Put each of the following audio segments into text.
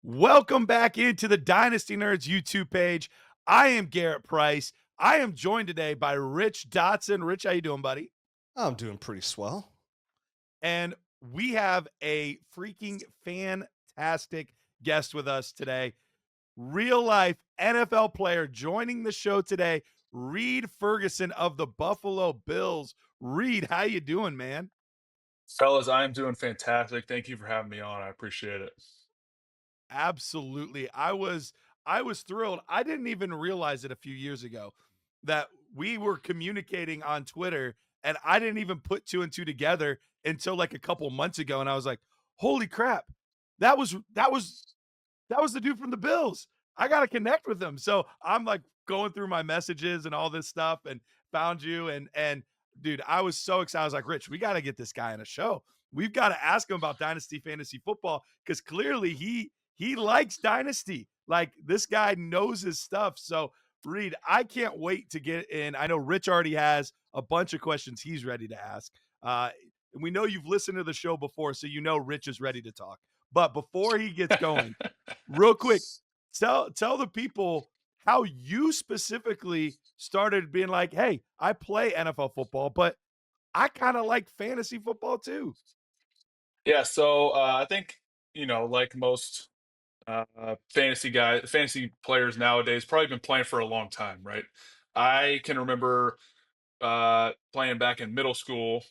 Welcome back into the Dynasty Nerds YouTube page. I am Garrett Price. I am joined today by Rich Dotson. Rich, how you doing, buddy? I'm doing pretty swell. And we have a freaking fantastic guest with us today. Real life NFL player joining the show today, Reid Ferguson of the Buffalo Bills. Reid, how you doing, man? Fellas, I am doing fantastic. Thank you for having me on. I appreciate it. Absolutely. I was thrilled. I didn't even realize it a few years ago that we were communicating on Twitter, and I didn't even put two and two together until like a couple months ago, and I was like, "Holy crap. That was the dude from the Bills. I got to connect with him." So, I'm like going through my messages and all this stuff and found you and dude, I was so excited. I was like, "Rich, we got to get this guy on a show. We've got to ask him about Dynasty Fantasy Football cuz clearly he likes Dynasty. Like this guy knows his stuff." So, Reid, I can't wait to get in. I know Rich already has a bunch of questions he's ready to ask. And we know you've listened to the show before, so you know Rich is ready to talk. But before he gets going, real quick, tell the people how you specifically started being like, "Hey, I play NFL football, but I kind of like fantasy football too." Yeah, so I think like most fantasy players nowadays, probably been playing for a long time, right? I can remember playing back in middle school,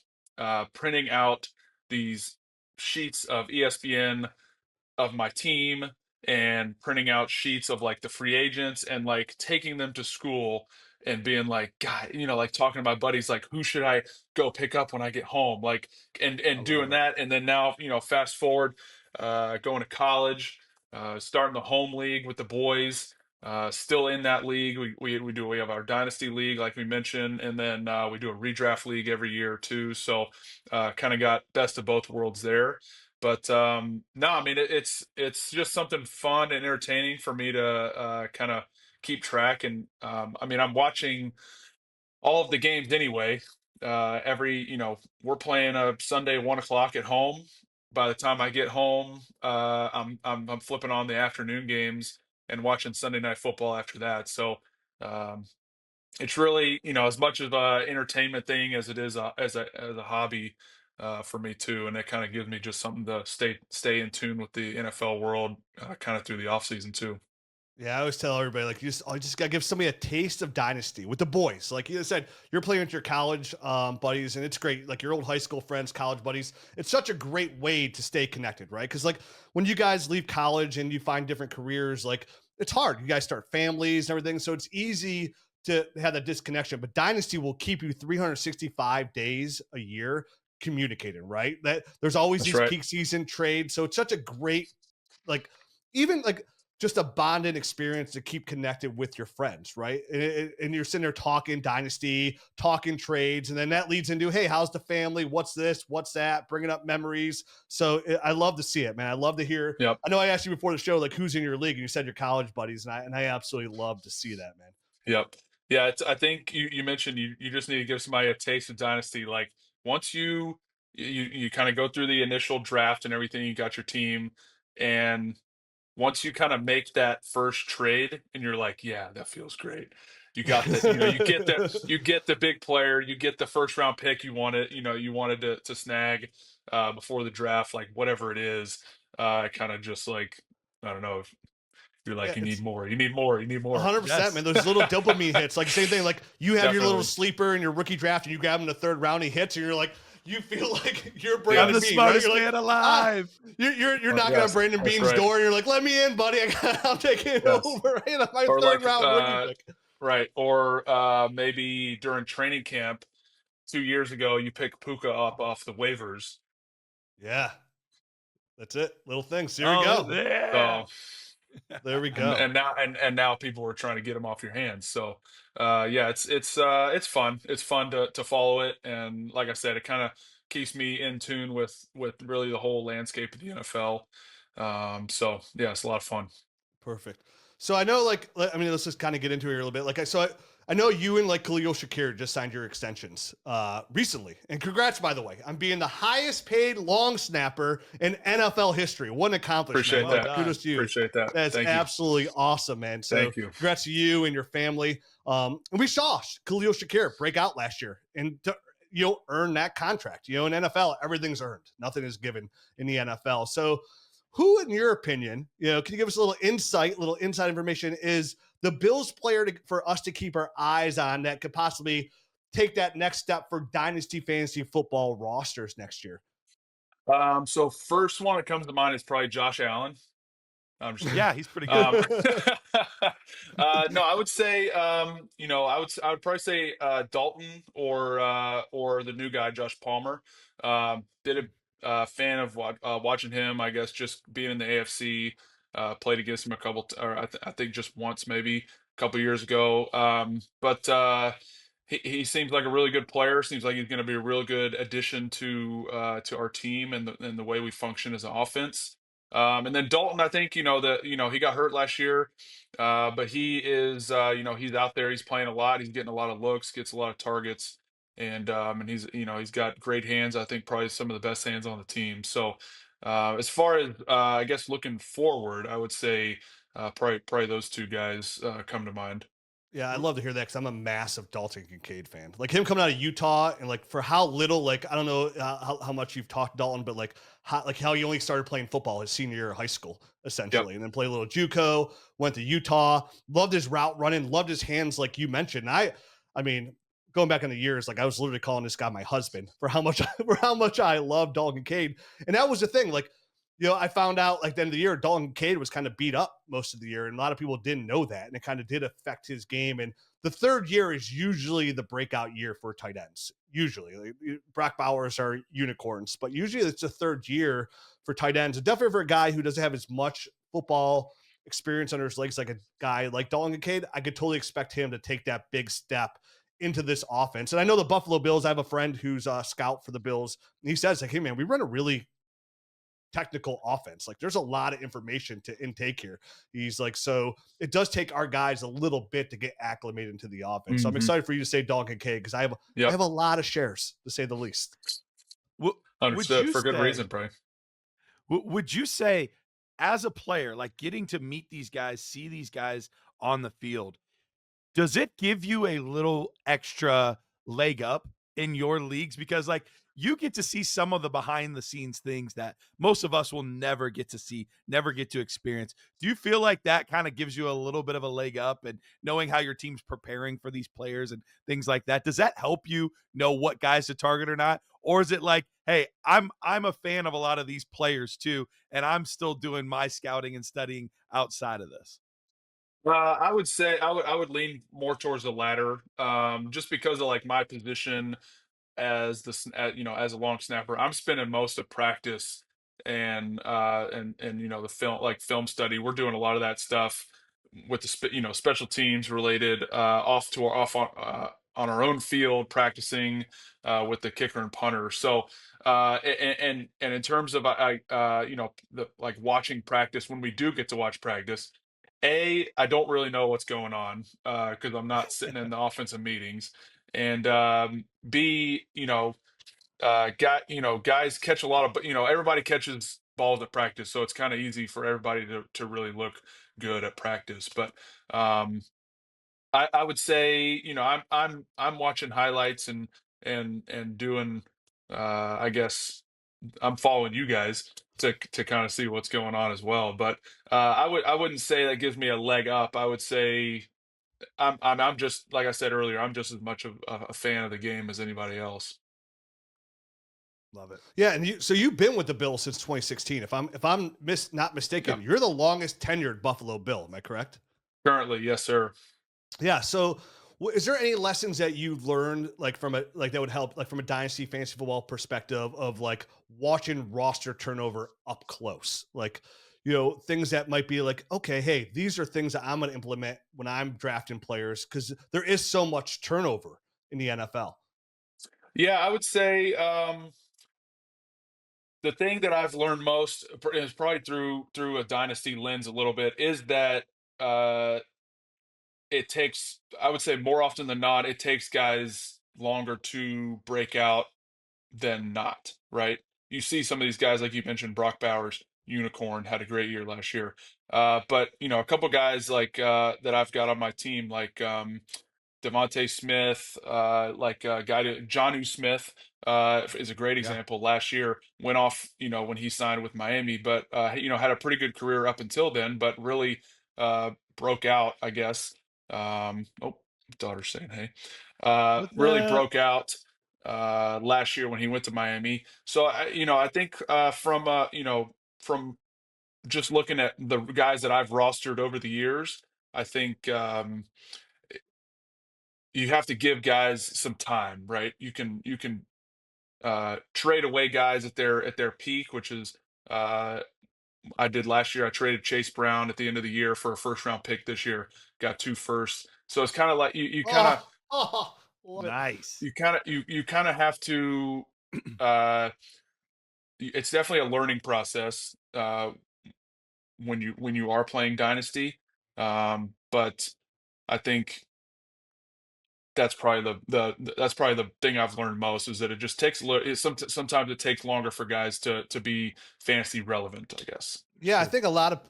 printing out these sheets of ESPN of my team and printing out sheets of like the free agents and like taking them to school and being like, God, like talking to my buddies, like, who should I go pick up when I get home? Like, and I and love doing it. that. And then now, fast forward, going to college, starting the home league with the boys. Still in that league. We have our dynasty league, like we mentioned, and then we do a redraft league every year too. So kind of got best of both worlds there. But no, I mean it's just something fun and entertaining for me to kind of keep track. And I mean I'm watching all of the games anyway. We're playing a Sunday 1 o'clock at home. By the time I get home, I'm flipping on the afternoon games and watching Sunday night football after that. So um, it's really, as much of a entertainment thing as it is as a hobby for me too, and it kind of gives me just something to stay in tune with the NFL world kind of through the off season too. Yeah, I always tell everybody like I just gotta give somebody a taste of dynasty with the boys. Like you said, you're playing with your college buddies, and it's great. Like your old high school friends, college buddies. It's such a great way to stay connected, right? Because like when you guys leave college and you find different careers, like it's hard. You guys start families and everything, so it's easy to have that disconnection. But dynasty will keep you 365 days a year communicating, right? That there's always That's these right. peak season trades, so it's such a great like even like just a bonding experience to keep connected with your friends, right? And you're sitting there talking dynasty, talking trades, and then that leads into, hey, how's the family? What's this? What's that? Bringing up memories. So I love to see it, man. I love to hear. Yep. I know I asked you before the show, like who's in your league, and you said your college buddies, and I absolutely love to see that, man. Yep. Yeah. I think you mentioned you just need to give somebody a taste of dynasty. Like once you kind of go through the initial draft and everything, you got your team, and once you kind of make that first trade and you're like, yeah, that feels great. You got the, you get the big player, you get the first round pick you wanted to snag before the draft, like whatever it is, kind of just like I don't know if you're like Yeah, you need it's more, you need more, you need more. 100%, man. Yes. Those little dopamine hits, like same thing. Like you have your little Definitely. sleeper in your rookie draft, and you grab him in the third round, he hits, and you're like, you feel like you're I'm Brandon the Yes. Bean, right? smartest You're like, man ah, alive. you're knocking on Yes, Brandon that's Bean's right. door, and you're like, let me in, buddy. I'm taking it Yes. over right on my Or third like round rookie pick. right. Or maybe during training camp 2 years ago, you pick Puka up off the waivers. Yeah, that's it. Little things. Here we Oh, go. yeah. So There we and go. and now and now people are trying to get them off your hands. So yeah, it's fun. It's fun to follow it, and like I said, it kind of keeps me in tune with really the whole landscape of the NFL. So yeah, it's a lot of fun. Perfect. So I know, like, I mean, let's just kind of get into it a little bit. Like, I know you and like Khalil Shakir just signed your extensions recently, and congrats by the way on being the highest paid long snapper in NFL history. What an accomplishment! Appreciate Well Like that. done. kudos to you. Appreciate that. That's Thank you. absolutely awesome, man. So Thank you. congrats to you and your family. And we saw Khalil Shakir break out last year, and to, earn that contract. In NFL, everything's earned. Nothing is given in the NFL. So who, in your opinion, can you give us a little inside information, is the Bills player for us to keep our eyes on that could possibly take that next step for dynasty fantasy football rosters next year? So first one that comes to mind is probably Josh Allen. I'm just kidding. Yeah, he's pretty good. Um, no, I would say, I would probably say Dalton or the new guy Josh Palmer. Been a fan of watching him. I guess just being in the AFC. Played against him a couple, or I think just once, maybe a couple years ago. But he seems like a really good player. Seems like he's going to be a real good addition to our team and the way we function as an offense. And then Dalton, I think, he got hurt last year, but he is, he's out there, he's playing a lot, he's getting a lot of looks, gets a lot of targets, and he's got great hands. I think probably some of the best hands on the team. So, as far as I guess looking forward, I would say probably those two guys come to mind. Yeah, I love to hear that because I'm a massive Dalton Kincaid fan. Like him coming out of Utah, and like for how little, like I don't know how much you've talked Dalton, but like how he only started playing football his senior year of high school, Yep. essentially, and then played a little JUCO, went to Utah, loved his route running, loved his hands, like you mentioned. I mean, going back in the years, like I was literally calling this guy my husband for how much for how much I love Dalton Kincaid, and that was the thing, like. I found out like the end of the year, Dalton Cade was kind of beat up most of the year, and a lot of people didn't know that, and it kind of did affect his game. And the third year is usually the breakout year for tight ends. Usually, like, Brock Bowers are unicorns, but usually it's the third year for tight ends. And definitely for a guy who doesn't have as much football experience under his legs, like a guy like Dalton Kincaid, I could totally expect him to take that big step into this offense. And I know the Buffalo Bills. I have a friend who's a scout for the Bills, and he says like, "Hey man, we run a really technical offense. Like there's a lot of information to intake here." He's like, so it does take our guys a little bit to get acclimated into the offense. So I'm Hmm. excited for you to say Dalton Kincaid because I Yep. have a lot of shares to say the least. W- would Understood you for good say reason, probably. would you say as a player, like getting to meet these guys, see these guys on the field, does it give you a little extra leg up in your leagues? Because, like, you get to see some of the behind the scenes things that most of us will never get to see, never get to experience. Do you feel like that kind of gives you a little bit of a leg up and knowing how your team's preparing for these players and things like that? Does that help you know what guys to target or not? Or is it like, hey, I'm a fan of a lot of these players too, and I'm still doing my scouting and studying outside of this? I would say I would lean more towards the latter, just because of like my position as as a long snapper. I'm spending most of practice and the film study. We're doing a lot of that stuff with the special teams related on our own field practicing with the kicker and punter. So and in terms of the like watching practice, when we do get to watch practice, I don't really know what's going on because I'm not sitting in the offensive meetings, and B, guys catch a lot of, but everybody catches balls at practice, so it's kind of easy for everybody to really look good at practice. But um, I would say, I'm watching highlights and doing, I guess I'm following you guys to kind of see what's going on as well. But I wouldn't say that gives me a leg up. I would say I'm just like I said earlier, I'm just as much of a fan of the game as anybody else. Love it. Yeah, and so you've been with the Bills since 2016. If I'm not Yeah. mistaken, you're the longest tenured Buffalo Bill. Am I correct? Currently, yes, sir. Yeah. So, is there any lessons that you've learned, like from a like that would help, like from a dynasty fantasy football perspective, of like watching roster turnover up close, like things that might be like, okay, hey, these are things that I'm going to implement when I'm drafting players because there is so much turnover in the NFL. Yeah, I would say the thing that I've learned most is probably through a dynasty lens a little bit is that uh, it takes, I would say more often than not, it takes guys longer to break out than not, right? You see some of these guys, like you mentioned, Brock Bowers, unicorn, had a great year last year. But a couple guys like that I've got on my team, like Devontae Smith, like guy Jonnu Smith is a great Yeah. example. Last year went off, when he signed with Miami, but had a pretty good career up until then, but really broke out, I guess. Oh, daughter's saying hey. What's Really up? broke out last year when he went to Miami. So I think from just looking at the guys that I've rostered over the years, I think you have to give guys some time, right? You can trade away guys at their peak, which is uh, I did last year. I traded Chase Brown at the end of the year for a first round pick this year. Got two firsts. So it's kind of like you kind of Oh, oh, love it. Nice. you kind of have to. Uh, it's definitely a learning process when you are playing Dynasty. But I think that's probably the thing I've learned most is that it just takes sometimes it takes longer for guys to be fantasy relevant, I guess. Yeah, I think a lot of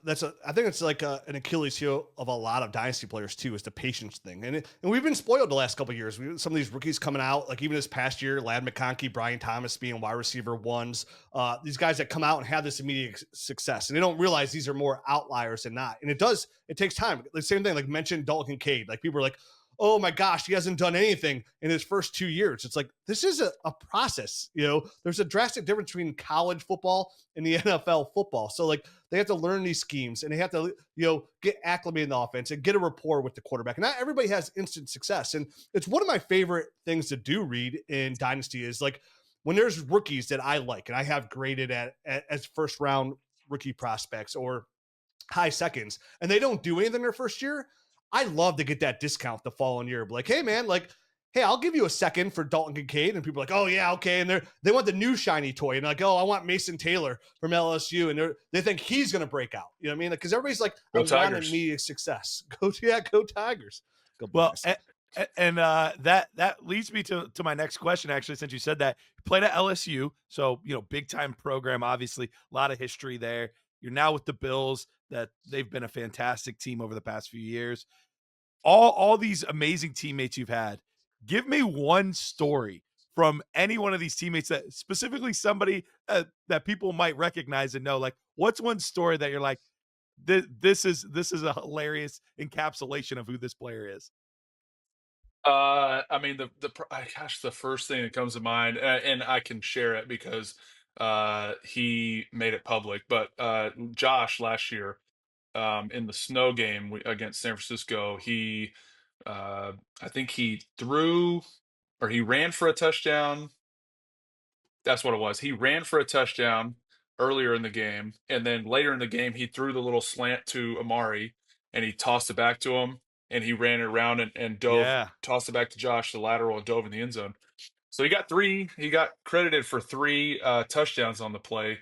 I think it's like an Achilles heel of a lot of dynasty players too, is the patience thing. And we've been spoiled the last couple of years. Some of these rookies coming out, like even this past year, Lad McConkey, Brian Thomas being wide receiver ones. These guys that come out and have this immediate success, and they don't realize these are more outliers than not. And it takes time. The same thing, like mentioned Dalton Kincaid. Like people are like, oh my gosh, he hasn't done anything in his first 2 years. It's like, this is a process. There's a drastic difference between college football and the NFL football. So like, they have to learn these schemes and they have to, get acclimated in the offense and get a rapport with the quarterback. And not everybody has instant success. And it's one of my favorite things to do, Reid, in Dynasty is like when there's rookies that I like and I have graded as first round rookie prospects or high seconds, and they don't do anything their first year, I love to get that discount the following year. But like, hey man, like, hey, I'll give you a second for Dalton Kincaid. And people are like, oh yeah, okay. And they want the new shiny toy. And like, oh, I want Mason Taylor from LSU. And they think he's gonna break out. You know what I mean? Because everybody's like, I Go want Tigers. immediate success. Go Tigers. Go Well, Buckeyes. and that leads me to my next question. Actually, since you said that, you played at LSU, so big time program. Obviously, a lot of history there. You're now with the Bills. That they've been a fantastic team over the past few years. All these amazing teammates you've had. Give me one story from any one of these teammates that specifically somebody that people might recognize and know. Like, what's one story that you're like, this is a hilarious encapsulation of who this player is. I mean, gosh, the first thing that comes to mind, and I can share it because he made it public. But Josh last year, in the snow game against San Francisco, uh, I think he threw or he ran for a touchdown. That's what it was. He ran for a touchdown earlier in the game, and then later in the game, he threw the little slant to Amari, and he tossed it back to him, and he ran it around and Yeah, tossed it back to Josh, the lateral, and dove in the end zone. So he got three. He got credited for three touchdowns on the play,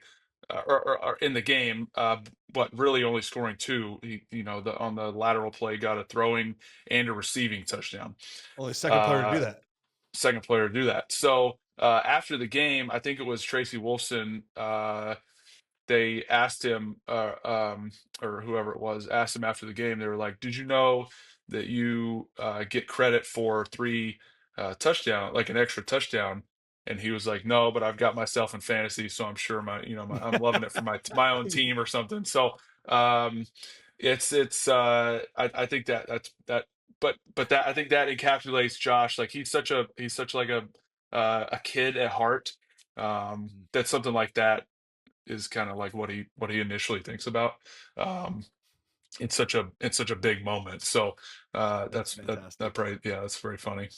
or in the game, but really only scoring two. On the lateral play, got a throwing and a receiving touchdown. Only second player to do Uh, that. Second player to do that. So after the game, I think it was Tracy Wolfson. They asked him, or whoever it was, asked him after the game. They were like, "Did you know that you get credit for three touchdown, like an extra touchdown?" And he was like, "No, but I've got myself in fantasy, so I'm sure I'm loving it for my own team or something." So um, I think that but that I think that encapsulates Josh. Like he's such like a kid at heart. mm, That something like that is kind of like what he initially thinks about. Um, it's such a big moment. So that's that fantastic. probably, yeah, that's very funny.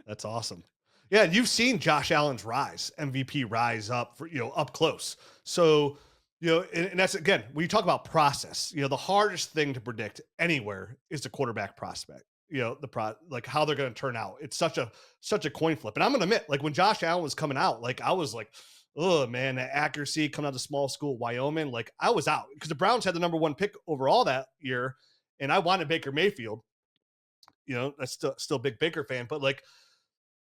That's awesome. Yeah, and you've seen Josh Allen's rise, MVP rise up for up close. So, and that's again, when you talk about process, the hardest thing to predict anywhere is the quarterback prospect. Like how they're going to turn out. It's such a coin flip. And I'm going to admit, like when Josh Allen was coming out, like I was like, oh man, that accuracy coming out of the small school, Wyoming, like I was out because the Browns had the number one pick overall that year, and I wanted Baker Mayfield. that's still a big Baker fan, but like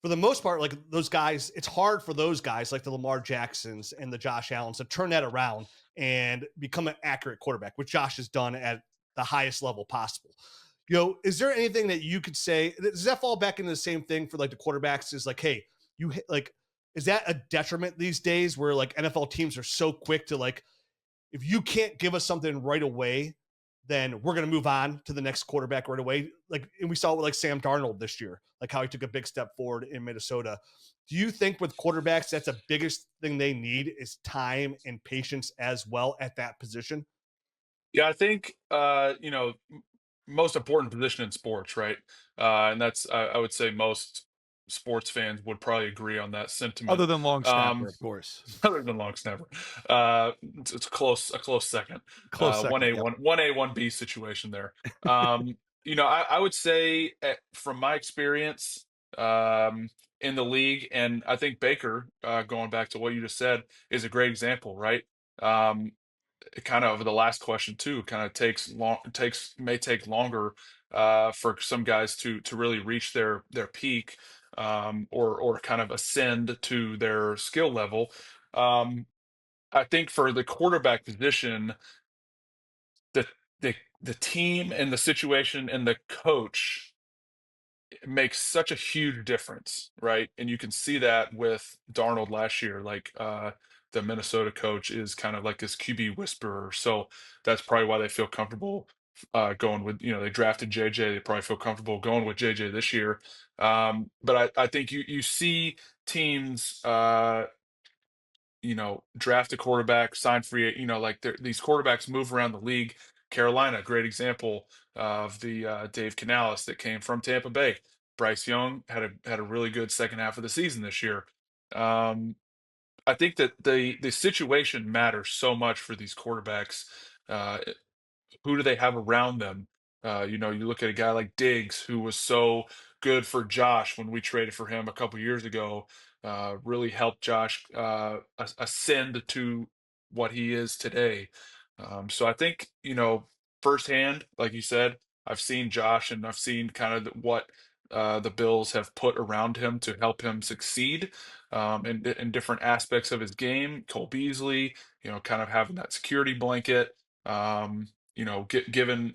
for the most part, like those guys, it's hard for those guys like the Lamar Jacksons and the Josh Allens to turn that around and become an accurate quarterback, which Josh has done at the highest level possible. Is there anything that you could say? Does that fall back into the same thing for like the quarterbacks? Is like, hey, like, is that a detriment these days where like NFL teams are so quick to like, if you can't give us something right away, then we're going to move on to the next quarterback right away. Like, and we saw it with like Sam Darnold this year, like how he took a big step forward in Minnesota. Do you think with quarterbacks, that's the biggest thing they need is time and patience as well at that position? Yeah, I think most important position in sports, right? And that's I would say most sports fans would probably agree on that Other sentiment. than long snapper, Um, of course. other than long snapper, it's a close second. Close One second. A Yep. one A one B situation there. I would say from my experience in the league, and I think Baker, going back to what you just said, is a great example, right? Um, Kind of the last question too kind of may take longer for some guys to really reach their peak, or kind of ascend to their skill level. um I think for the quarterback position, the the team and the situation and the coach makes such a huge difference, right? And you can see that with Darnold last year. Like, the Minnesota coach is kind of like this QB whisperer. So that's probably why they feel comfortable going with, they drafted JJ. They probably feel comfortable going with JJ this year. But I think you see teams, draft a quarterback, sign free, like these quarterbacks move around the league. Carolina, great example of the Dave Canales that came from Tampa Bay. Bryce Young had a really good second half of the season this year. Um, I think that the situation matters so much for these quarterbacks. Uh, who do they have around them? You look at a guy like Diggs, who was so good for Josh when we traded for him a couple years ago. Really helped Josh ascend to what he is today. So I think, firsthand, like you said, I've seen Josh and I've seen kind of what the Bills have put around him to help him succeed, in different aspects of his game. Cole Beasley, kind of having that security blanket. Given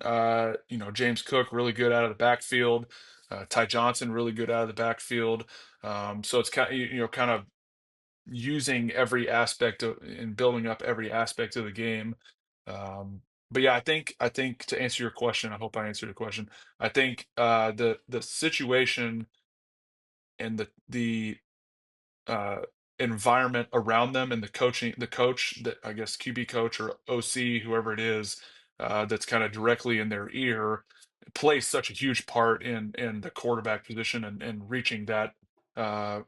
James Cook really good out of the backfield, Ty Johnson really good out of the backfield. So it's kind of using every aspect of and building up every aspect of the game. But yeah, I think to answer your question, I hope I answered your question. I think the situation and the uh, environment around them and the coach, that I guess QB coach or OC, whoever it is, that's kind of directly in their ear, plays such a huge part in the quarterback position and reaching that uh,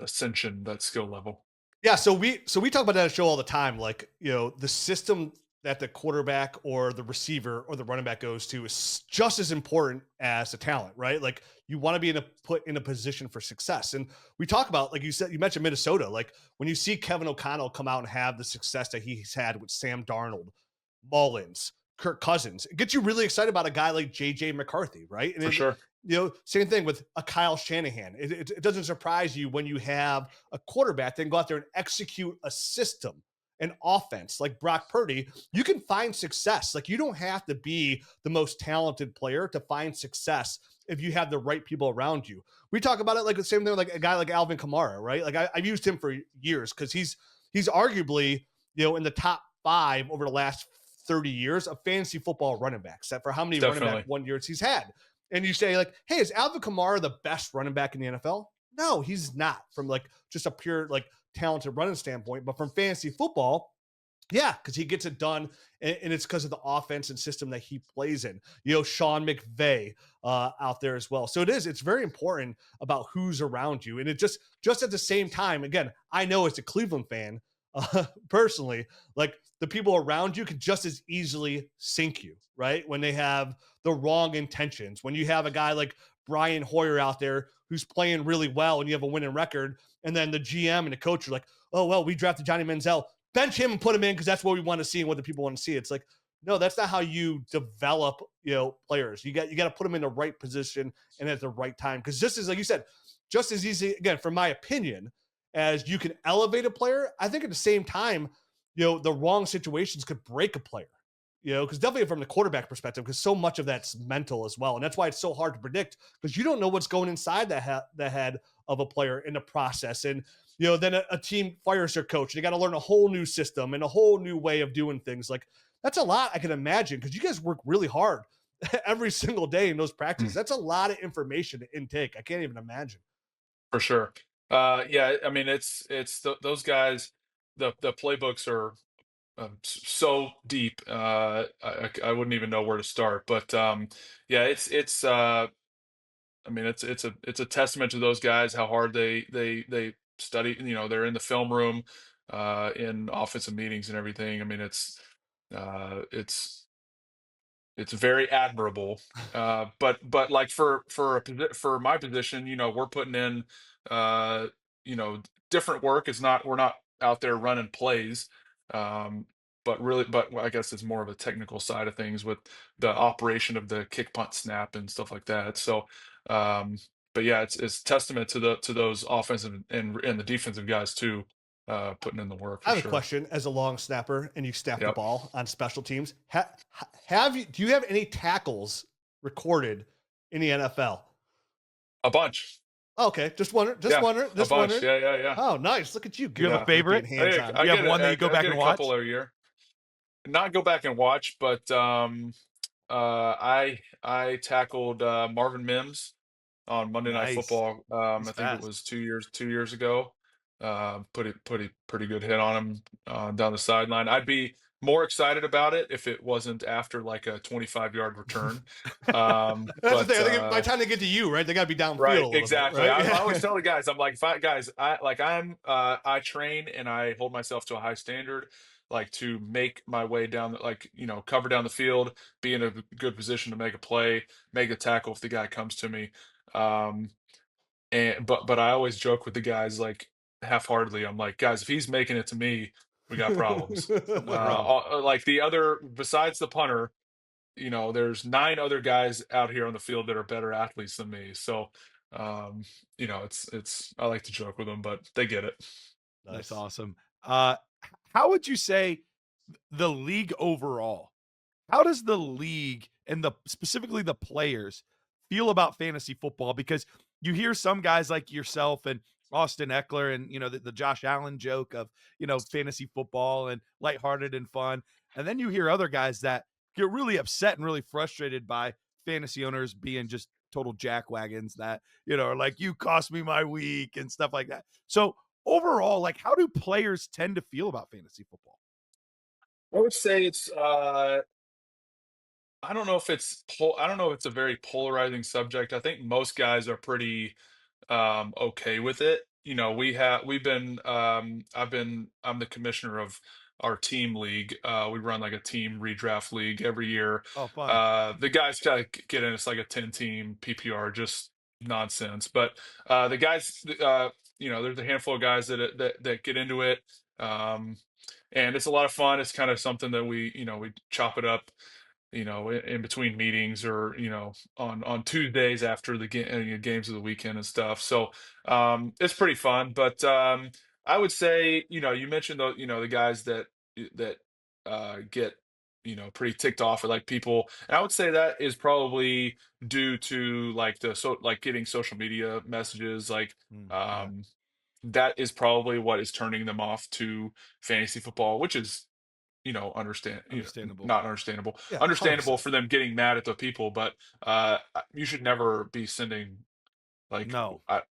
ascension, that skill level. Yeah, so we talk about that on the show all the time. Like, the system that the quarterback or the receiver or the running back goes to is just as important as the talent, right? Like you want to be put in a position for success. And we talk about, like you said, you mentioned Minnesota. Like when you see Kevin O'Connell come out and have the success that he's had with Sam Darnold, Mullins, Kirk Cousins, it gets you really excited about a guy like JJ McCarthy, right? And For sure. same thing with a Kyle Shanahan. It doesn't surprise you when you have a quarterback that can go out there and execute a system, an offense like Brock Purdy. You can find success. Like you don't have to be the most talented player to find success if you have the right people around you. We talk about it like the same thing, like a guy like Alvin Kamara, right? Like I've used him for years because he's arguably in the top 5 over the last 30 years of fantasy football running backs. That for how many running back Definitely. 1 years he's had. And you say like, hey, is Alvin Kamara the best running back in the NFL? No, he's not from like just a pure like talented running standpoint, but from fantasy football, yeah, because he gets it done, and it's because of the offense and system that he plays in. Sean McVay out there as well. So it's very important about who's around you, and it just at the same time. Again, I know as a Cleveland fan, personally, like the people around you could just as easily sink you, right? When they have the wrong intentions. When you have a guy like Brian Hoyer out there who's playing really well and you have a winning record, and then the GM and the coach are like, oh, well, we drafted Johnny Manziel, bench him and put him in because that's what we want to see and what the people want to see. It's like, No, that's not how you develop, players. You got to put them in the right position and at the right time. Because just as like you said, just as easy again, from my opinion, as you can elevate a player, I think at the same time, the wrong situations could break a player. Because definitely from the quarterback perspective, because so much of that's mental as well, and that's why it's so hard to predict because you don't know what's going inside the head of a player in the process. And then a team fires their coach, and you got to learn a whole new system and a whole new way of doing things. Like that's a lot I can imagine because you guys work really hard every single day in those practices. That's a lot of information to intake. I can't even imagine. For sure. Yeah, I mean, those guys. The playbooks are so deep. I wouldn't even know where to start. But yeah, it's. I mean, it's a testament to those guys how hard they study. They're in the film room, in offensive meetings and everything. I mean, uh, it's it's very admirable. But like for my position, we're putting in uh, different work. We're not out there running plays. Um, but I guess it's more of a technical side of things with the operation of the kick, punt, snap, and stuff like that. So, um, but yeah, it's testament to those offensive and the defensive guys too, putting in the work I for have a sure. question as a long snapper and you snap the Yep, ball on special teams. Do you have any tackles recorded in the NFL? a bunch. Okay, just wondering, just Yeah, wondering, a just bunch. wondering. Yeah, yeah, yeah. Oh, nice. Look at you Do you have a Yeah. being favorite? hands on. Do you have one that you go I back get and a couple watch? every year. Not go back and watch, but I tackled Marvin Mims on Monday Night Nice. Football. He's I think it fast. was 2 years ago. Pretty good hit on him down the sideline. I'd be more excited about it if it wasn't after like a 25-yard return. That's the But thing. I think by the time they get to you, right, they got to be downfield Right, a little bit, exactly. right? I always Yeah. tell the guys, I'm like, guys, I train and I hold myself to a high standard, like to make my way down, like cover down the field, be in a good position to make a play, make a tackle if the guy comes to me. Um, and but I always joke with the guys like half-heartedly. I'm like, guys, if he's making it to me, we got problems. Something's wrong. Like the other besides the punter, there's 9 other guys out here on the field that are better athletes than me. So, it's I like to joke with them, but they get it. That's Nice. awesome. How would you say the league overall, how does the league and specifically the players feel about fantasy football? Because you hear some guys like yourself and Austin Eckler and the Josh Allen joke of fantasy football and lighthearted and fun. And then you hear other guys that get really upset and really frustrated by fantasy owners being just total jackwagons that, are like, you cost me my week and stuff like that. So overall, like how do players tend to feel about fantasy football? I would say it's I don't know if it's a very polarizing subject. I think most guys are pretty okay with it. I'm the commissioner of our team league. We run like a team redraft league every year. Oh, fun. The guys gotta get in. It's like a 10 team PPR, just nonsense. But the guys, there's a handful of guys that get into it. Um, and it's a lot of fun. It's kind of something that we chop it up, in between meetings or on Tuesdays after the games of the weekend and stuff. So it's pretty fun. But I would say, you mentioned the guys that get pretty ticked off or like people. And I would say that is probably due to like like getting social media messages like. Yeah, That is probably what is turning them off to fantasy football, which is understandable. not understandable. Yeah, Understandable 100%. for them getting mad at the people, but you should never be sending like No, I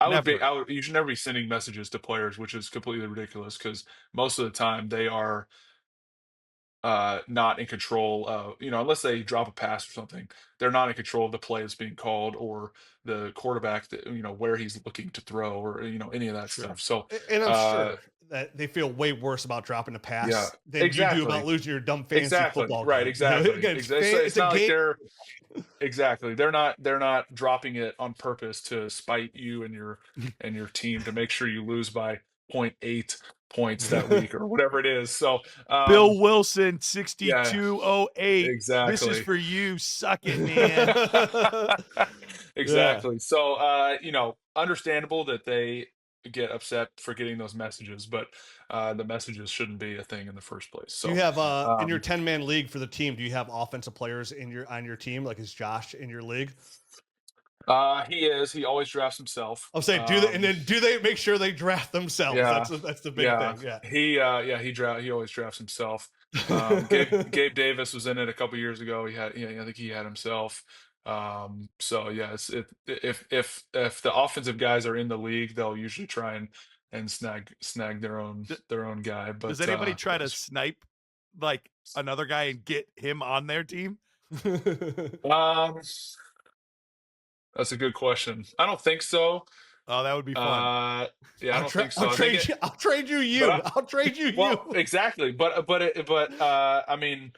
never. would you should never be sending messages to players, which is completely ridiculous because most of the time they are not in control of, unless they drop a pass or something, they're not in control of the play that's being called or the quarterback that, where he's looking to throw or, any of that Sure. stuff. So, And I'm uh, sure that they feel way worse about dropping a yeah, pass than you do about exactly. losing your dumb fantasy Exactly. football Right. game. Exactly. Again, It's it's a not like game. they're exactly. They're not dropping it on purpose to spite you and your team to make sure you lose by point 0.8 points that week or whatever it is. So, Bill Wilson, yeah, 6208. This is exactly. for you. Suck it, man. Yeah. Exactly. So, understandable that they get upset for getting those messages, but the messages shouldn't be a thing in the first place. Do you So, have in your um, 10-man league for the team, do you have offensive players on your team? Like is Josh in your league? he always drafts himself. I'm saying do they make sure they draft themselves? Yeah, That's the big yeah. thing. Yeah. He always drafts himself. Gabe Davis was in it a couple years ago. I think he had himself. So yeah, if the offensive guys are in the league, they'll usually try and snag D- their own guy. Does But anybody try to snipe like another guy and get him on their team? um, that's a good question. I don't think so. Oh, that would be fun. Uh, yeah, I don't think I'll so. I think trade it, you. I'll trade you. but I, I'll trade you. well, exactly. I mean,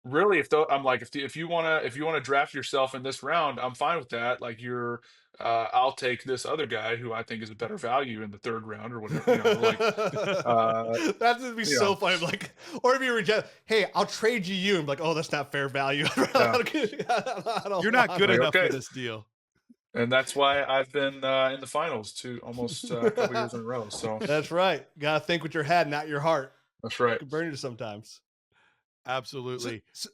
really, I'm like, if you wanna draft yourself in this round, I'm fine with that. Like I'll take this other guy who I think is a better value in the third round or whatever. Uh, That would be you so know, funny. Like, or if you reject, hey, I'll trade you. I'm like, oh, that's not fair value. yeah. I don't You're not want good Like, it. enough for okay. this deal. And that's why I've been in the finals almost a couple years in a row. So That's right. Gotta think with your head, not your heart. that's It right. can burn you sometimes. So, Absolutely. so,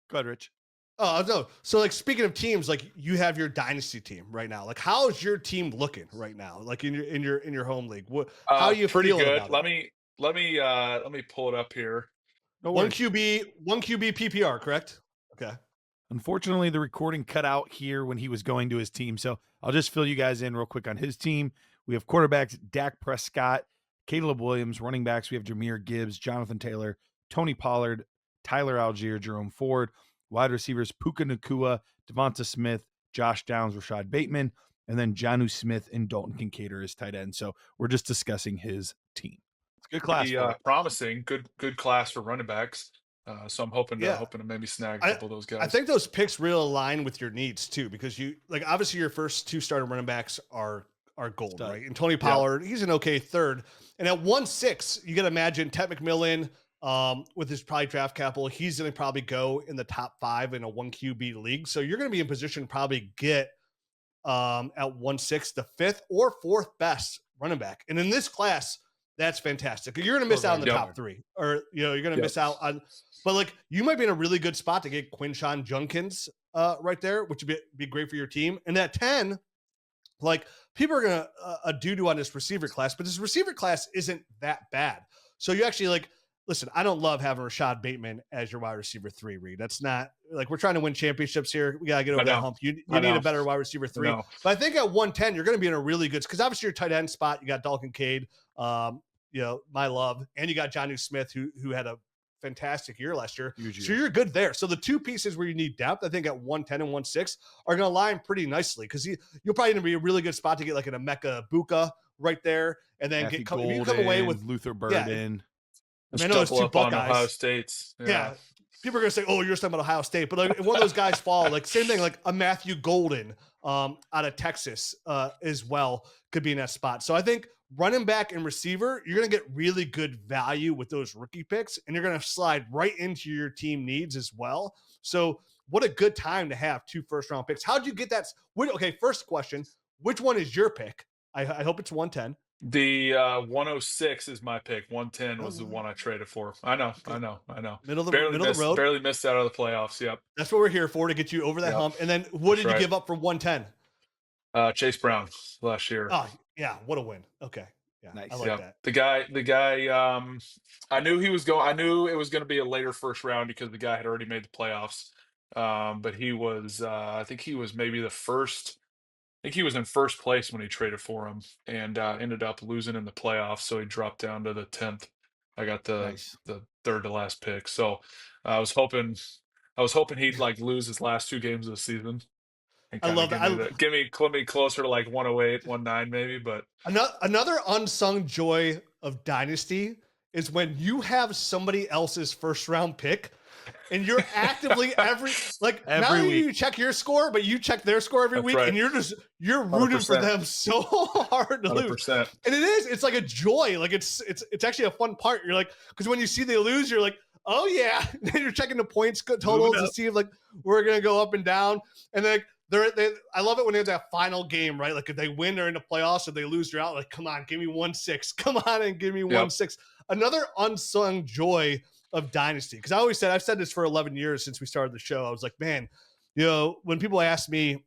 Go ahead, Rich. oh no. So like speaking of teams, like you have your dynasty team right now. Like how's your team looking right now? Like in your home league. How are you Pretty feeling good. about it? Let me pull it up here. No One worries. QB PPR, correct? Okay. Unfortunately, the recording cut out here when he was going to his team. So I'll just fill you guys in real quick on his team. We have quarterbacks Dak Prescott, Caleb Williams, running backs. We have Jameer Gibbs, Jonathan Taylor, Tony Pollard, Tyler Algier, Jerome Ford, wide receivers Puka Nakua, Devonta Smith, Josh Downs, Rashad Bateman, and then Jonnu Smith and Dalton Kincaid are his tight end. So we're just discussing his team. It's a good class Pretty for it. promising. Good class for running backs. So I'm Yeah. hoping to maybe snag a I couple of those I guys. think those picks really align with your needs too, because you like obviously your first two starting running backs are gold, Stud. right? And Tony Yeah. Pollard, he's an okay third. And at 1-6, you gotta imagine Ted McMillan, with his probably draft capital, he's gonna probably go in the top 5 in a 1 QB league. So you're gonna be in position to probably get at 1-6 the 5th or 4th best running back. And in this class, that's fantastic. You're gonna miss out on the Yep. top 3, or you're gonna Yep. miss out on. But like you might be in a really good spot to get Quinshawn Junkins right there, which would be great for your team. And at 10, like people are gonna doo-doo on this receiver class, but this receiver class isn't that bad. So you actually like listen. I don't love having Rashad Bateman as your wide receiver 3. Reed, that's not like we're trying to win championships here. We gotta get over I that know. hump. You I need a know. better wide receiver 3. No. But I think at 110, you're going to be in a really good because obviously your tight end spot, you got Dalton Cade, my love, and you got Jonnu Smith who had a fantastic year last year. Huge So year. you're good there. So the two pieces where you need depth, I think at 110 and 1-6 are going to line pretty nicely because you'll probably going to be a really good spot to get like an Emeka Buka right there, and then Matthew if you come away with Luther yeah, Burden. I Just know those double two up on Buckeyes. Ohio State's. Yeah. People are gonna say, "Oh, you're just talking about Ohio State," but like if one of those guys fall, like same thing, like a Matthew Golden out of Texas as well could be in that spot. So I think running back and receiver, you're gonna get really good value with those rookie picks, and you're gonna slide right into your team needs as well. So what a good time to have 2 first-round picks. How'd you get that? Okay, first question: which one is your pick? I hope it's 110. The 106 is my pick. 110 was the Oh, one I traded for. I know. middle of the road. Barely missed out of the playoffs. Yep. That's what we're here for, to get you over that Yep. hump. And then what That's did you right. give up for 110? Chase Brown last year. Oh, yeah, what a win. Okay. Yeah, Nice. I like Yep. that. The guy, I knew I knew it was going to be a later first round because the guy had already made the playoffs. But he was, I think he was maybe the first, I think he was in first place when he traded for him and ended up losing in the playoffs. So he dropped down to the 10th. I got Nice. the third to last pick. So I was hoping he'd like lose his last 2 games of the season and I kind of love that. give me closer to like 108, 19 maybe. But Another unsung joy of Dynasty is when you have somebody else's first round pick. and you're actively every not Every only do week. you check your score, but you check their score every That's week, right. and you're rooting for 100%. them so hard to lose. 100%. And it's like a joy. Like it's actually a fun part. You're like, because when you see they lose, you're like, oh yeah. Then you're checking the points total to see if like we're gonna go up and down. And then I love it when there's that final game, right? Like if they win, they're in the playoffs. If they lose, they're out. Like, come on, give me 1-6. Come on and give me 1-6. Another unsung joy of Dynasty. Because I've said this for 11 years since we started the show. I was like, man, when people ask me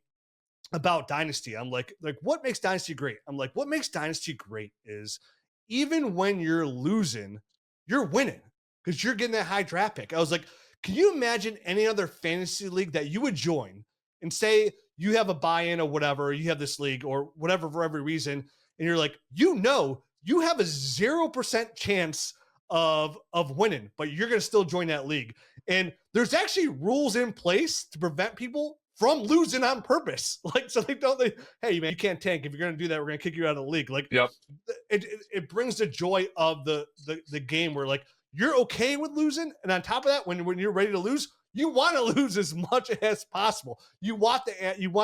about Dynasty, I'm like, what makes Dynasty great? I'm like, what makes Dynasty great is even when you're losing, you're winning because you're getting that high draft pick. I was like, can you imagine any other fantasy league that you would join and say you have a buy-in or whatever, or you have this league or whatever for every reason, and you're like, you have a 0% chance of winning, but you're going to still join that league. And there's actually rules in place to prevent people from losing on purpose. Like, so hey man, you can't tank. If you're going to do that, we're going to kick you out of the league. Like, it brings the joy of the game where like, you're okay with losing. And on top of that, when you're ready to lose, you want to lose as much as possible. You want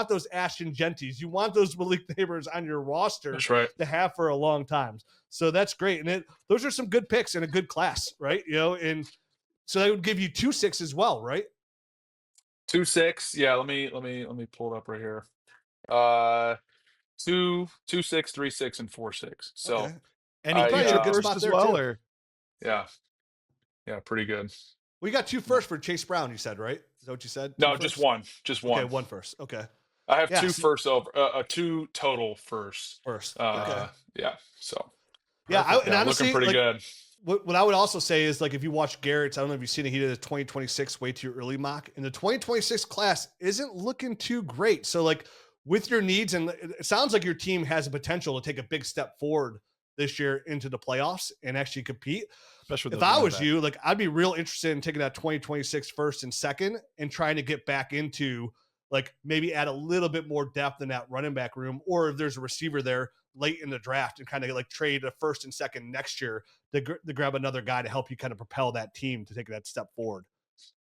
those Ashton Genties. You want those Malik Neighbors on your roster to have for a long time. So that's great. And those are some good picks in a good class, right? And so that would give you 2-6 as well, right? 2-6. Yeah, let me pull it up right here. 2, 2-6, 3-6, and 4-6. So okay. And he keeps you first as well, too. Or yeah, pretty good. We got 2 first for Chase Brown. You said, right? Is that what you said? No, just one. Okay, 1 first. Okay. I have 2 first over 2 total first. Okay. Yeah. So. Yeah, and honestly, looking pretty good. What I would also say is, like, if you watch Garrett's, I don't know if you've seen it, he did a 2026 way too early mock, and the 2026 class isn't looking too great. So, like, with your needs, and it sounds like your team has a potential to take a big step forward this year into the playoffs and actually compete. Especially if I was you, like, I'd be real interested in taking that 2026 first and second and trying to get back into, like, maybe add a little bit more depth in that running back room, or if there's a receiver there late in the draft and kind of like trade a first and second next year to grab another guy to help you kind of propel that team to take that step forward.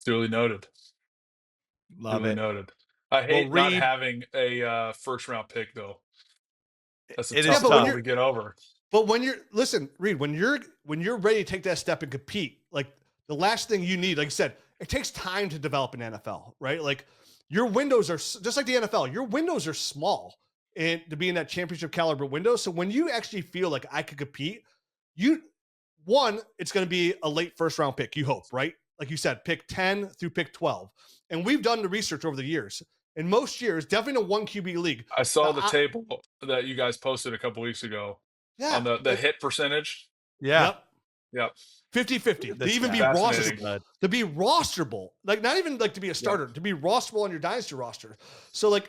Duly noted. Noted. I hate not having a first round pick though. That's a tough one to get over. But Reid, when you're ready to take that step and compete, like the last thing you need, like I said, it takes time to develop an NFL, right? Like your windows are just like the NFL. Your windows are small and to be in that championship caliber window. So when you actually feel like I could compete, it's going to be a late first round pick. You hope, right? Like you said, pick 10 through pick 12. And we've done the research over the years. In most years, definitely a 1 QB league. I saw the table that you guys posted a couple weeks ago. Yeah. On the hit percentage. Yeah. Yep. 50-50. To even be rosterable. To be rosterable. Like not even like to be a starter, to be rosterable on your dynasty roster. So like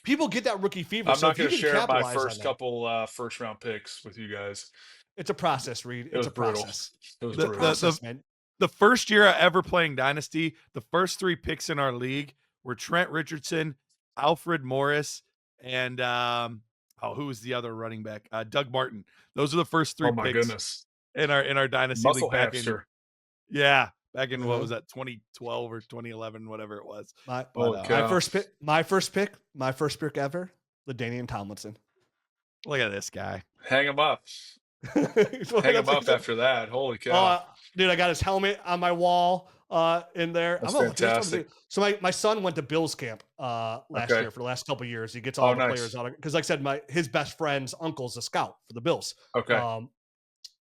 people get that rookie fever. I'm not going to share my first couple first round picks with you guys. It's a process, Reid. It's a process. It was brutal. Man. The first year ever playing Dynasty, the first 3 picks in our league were Trent Richardson, Alfred Morris, and who was the other running back? Doug Martin. Those are the first 3 picks in our Dynasty Muscle league back hamster. back in what was that, 2012 or 2011, whatever it was. My first pick ever, LaDainian Tomlinson. Look at this guy. Hang him up. Hang him up after that. Holy cow. Dude, I got his helmet on my wall in there. That's fantastic. So my son went to Bills camp last year for the last couple of years. He gets all the players on it because, like I said, his best friend's uncle's a scout for the Bills. Okay.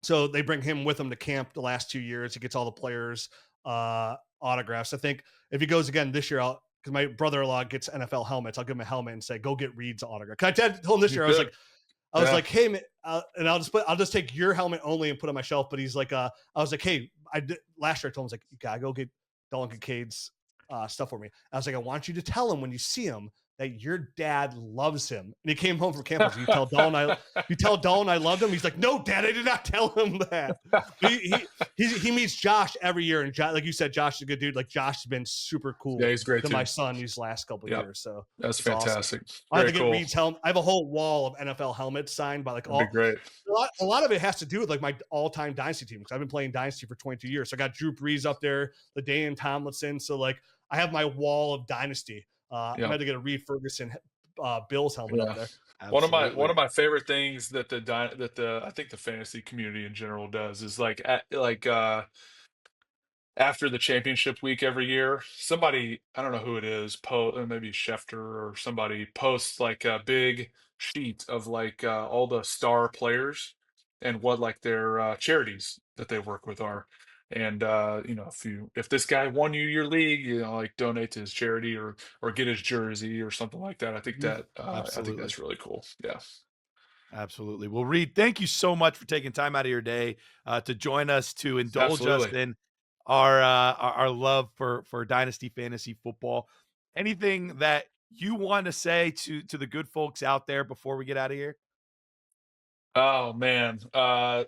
So they bring him with them to camp the last 2 years. He gets all the players autographs. I think if he goes again this year, because my brother-in-law gets NFL helmets, I'll give him a helmet and say, "Go get Reid's autograph." Because I told him this year, I was like, "Hey, man," and I'll just take your helmet only and put it on my shelf. But he's like, I was like, "Hey, last year I told him, I was like, you gotta go get Dolan Kincaid's stuff for me." I was like, "I want you to tell him when you see him that your dad loves him. And he came home from camp. I was, you tell Dolan I loved him. He's like, no, Dad, I did not tell him that. But he meets Josh every year, and Josh, like you said, Josh is a good dude. Like Josh has been super cool Yeah, he's great to too. my son these last couple of Yep. years. So That's it's awesome. fantastic. I have to Very get cool. Reid's helmet. I have a whole wall of NFL helmets signed by like That'd be great. a lot of it has to do with like my all-time Dynasty team because I've been playing Dynasty for 22 years. So I got Drew Brees up there, LaDainian Tomlinson. So like I have my wall of Dynasty. I'm Yeah. going to get a Reid Ferguson Bills helmet up there. One Absolutely. of my favorite things that I think the fantasy community in general does is after the championship week every year, somebody, I don't know who it is, maybe Schefter or somebody posts like a big sheet of like all the star players and what like their charities that they work with are. And you know, if this guy won you your league, you know, like donate to his charity or get his jersey or something like that. I think Absolutely. that's really cool. Yeah. Absolutely. Well, Reid, thank you so much for taking time out of your day to join us, to indulge us Absolutely. in our love for Dynasty Fantasy Football. Anything that you want to say to the good folks out there before we get out of here? Oh man.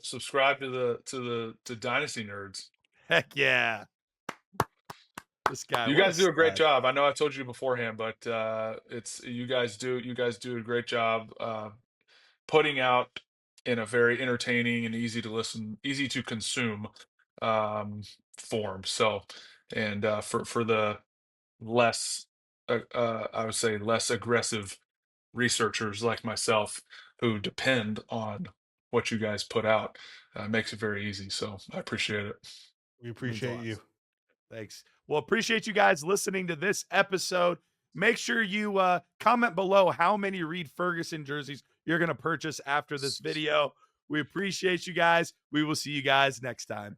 Subscribe to to Dynasty Nerds. Heck yeah. This guy, You what a guys do a great stud. job. I know I told you beforehand, but it's you guys do a great job putting out in a very entertaining and easy to listen, easy to consume um, form. So, and for the less, I would say less aggressive researchers like myself who depend on what you guys put out, makes it very easy. So I appreciate it. We Means a appreciate lot. you. Thanks. Well, appreciate you guys listening to this episode. Make sure you comment below how many Reid Ferguson jerseys you're going to purchase after this video. We appreciate you guys. We will see you guys next time.